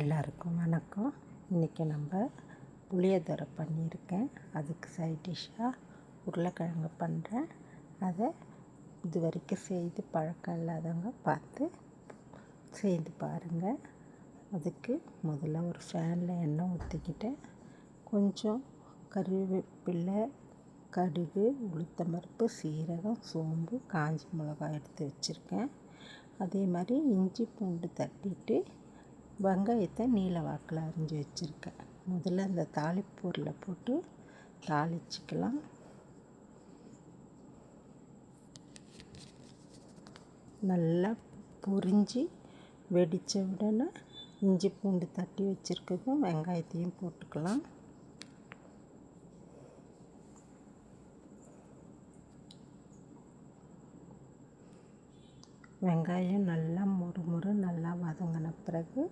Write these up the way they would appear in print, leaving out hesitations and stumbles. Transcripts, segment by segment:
எல்லாருக்கும் வணக்கம். இன்றைக்கி நம்ம புளியோதரை பண்ணியிருக்கேன். அதுக்கு சைட் டிஷ்ஷாக உருளைக்கிழங்கு பண்ணுறேன். அதை இது வரைக்கும் செய்து பழக்கம் இல்லாதவங்க பார்த்து செய்து பாருங்கள். அதுக்கு முதல்ல ஒரு ஃபேனில் எண்ணெய் ஊற்றிக்கிட்டேன். கொஞ்சம் கருவேப்பிலை, கடுகு, உளுத்தம்பருப்பு, சீரகம், சோம்பு, காஞ்ச மிளகாய் எடுத்து வச்சுருக்கேன். அதே மாதிரி இஞ்சி பூண்டு தட்டிட்டு வெங்காயத்தை நீல வாக்கில் அரிஞ்சு வச்சுருக்கேன். முதல்ல இந்த தாளிப்பு பொருளை போட்டு தாளிச்சிக்கலாம். நல்லா பொரிஞ்சு வெடித்த உடனே இஞ்சி பூண்டு தட்டி வச்சுருக்கதும் வெங்காயத்தையும் போட்டுக்கலாம். வெங்காயம் நல்லா முறுமுறு நல்லா வதங்கின பிறகு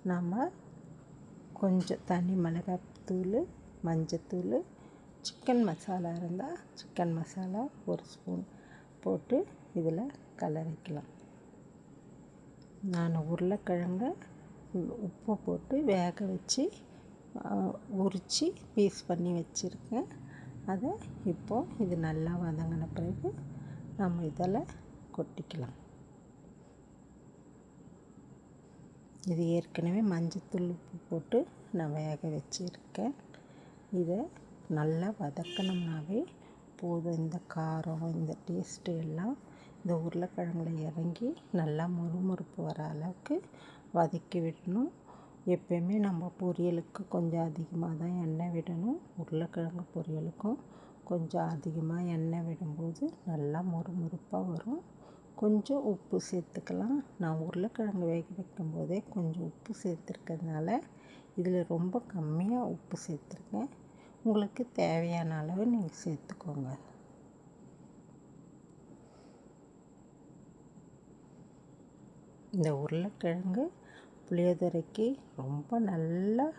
நம்ம கொஞ்சம் தனி மிளகாய்த்தூள், மஞ்சத்தூள், சிக்கன் மசாலா இருந்தால் சிக்கன் மசாலா ஒரு ஸ்பூன் போட்டு இதில் கலரிக்கலாம். நான் உருளைக்கிழங்க உப்பு போட்டு வேக வச்சு உரித்து பீஸ் பண்ணி வச்சுருக்கேன். அதை இப்போது இது நல்லா வதங்கின பிறகு நம்ம இதில் கொட்டிக்கலாம். இது ஏற்கனவே மஞ்சத்தூள் உப்பு போட்டு நான் வேக வச்சுருக்கேன். இதை நல்லா வதக்கணும்னாவே போதும். இந்த காரம், இந்த டேஸ்ட்டு எல்லாம் இந்த உருளைக்கிழங்குல இறங்கி நல்லா முறுமுறுப்பு வர அளவுக்கு வதக்கி விடணும். எப்போயுமே நம்ம பொரியலுக்கு கொஞ்சம் அதிகமாக தான் எண்ணெய் விடணும். உருளைக்கிழங்கு பொரியலுக்கும் கொஞ்சம் அதிகமாக எண்ணெய் விடும்போது நல்லா முறுமுறுப்பாக வரும். கொஞ்சம் உப்பு சேர்த்துக்கலாம். நான் உருளைக்கிழங்கு வேக வைக்கும் போதே கொஞ்சம் உப்பு சேர்த்துருக்கிறதுனால இதில் ரொம்ப கம்மியாக உப்பு சேர்த்துருக்கேன். உங்களுக்கு தேவையான அளவு நீங்கள் சேர்த்துக்கோங்க. இந்த உருளைக்கிழங்கு புளியோதரைக்கு ரொம்ப நல்ல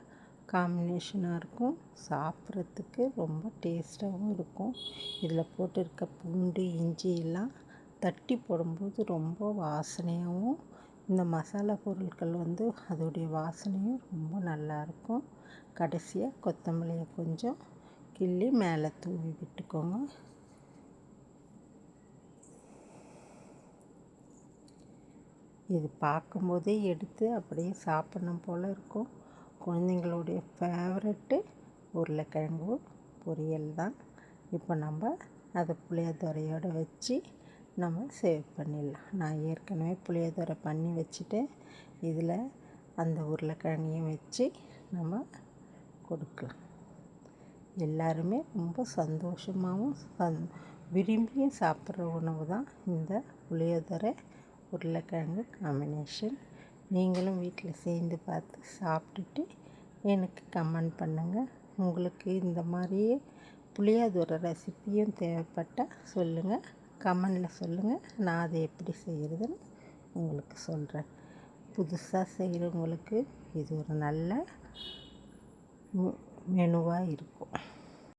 காம்பினேஷனாக இருக்கும். சாப்பிட்றதுக்கு ரொம்ப டேஸ்ட்டாகவும் இருக்கும். இதில் போட்டிருக்க பூண்டு, இஞ்சி எல்லாம் தட்டி போடும்போது ரொம்ப வாசனையாகவும், இந்த மசாலா பொருட்கள் அதோடைய வாசனையும் ரொம்ப நல்லாயிருக்கும். கடைசியாக கொத்தமல்லியை கொஞ்சம் கிள்ளி மேலே தூவி விட்டுக்கோங்க. இது பார்க்கும்போதே எடுத்து அப்படியே சாப்பிடணும் போல் இருக்கும். குழந்தைங்களுடைய ஃபேவரெட்டு உருளைக்கிழங்கு பொரியல் தான். இப்போ நம்ம அதை புளியோதரையோடு வச்சு நம்ம சேவ் பண்ணிடலாம். நான் ஏற்கனவே புளியோதரை பண்ணி வச்சுட்டேன். இதில் அந்த உருளைக்கிழங்கையும் வச்சு நம்ம கொடுக்கலாம். எல்லாருமே ரொம்ப சந்தோஷமாகவும் விரும்பியும் சாப்பிட்ற உணவு தான் இந்த புளியோதரை உருளைக்கிழங்கு காம்பினேஷன். நீங்களும் வீட்டில் செய்து பார்த்து சாப்பிட்டுட்டு எனக்கு கமெண்ட் பண்ணுங்கள். உங்களுக்கு இந்த மாதிரியே புளியோதரை ரெசிப்பியும் தேவைப்பட்டால் சொல்லுங்கள், கமெண்டில் சொல்லுங்கள். நான் அதை எப்படி செய்கிறதுன்னு உங்களுக்கு சொல்கிறேன். புதுசாக செய்கிறவங்களுக்கு இது ஒரு நல்ல மெனுவாக இருக்கும்.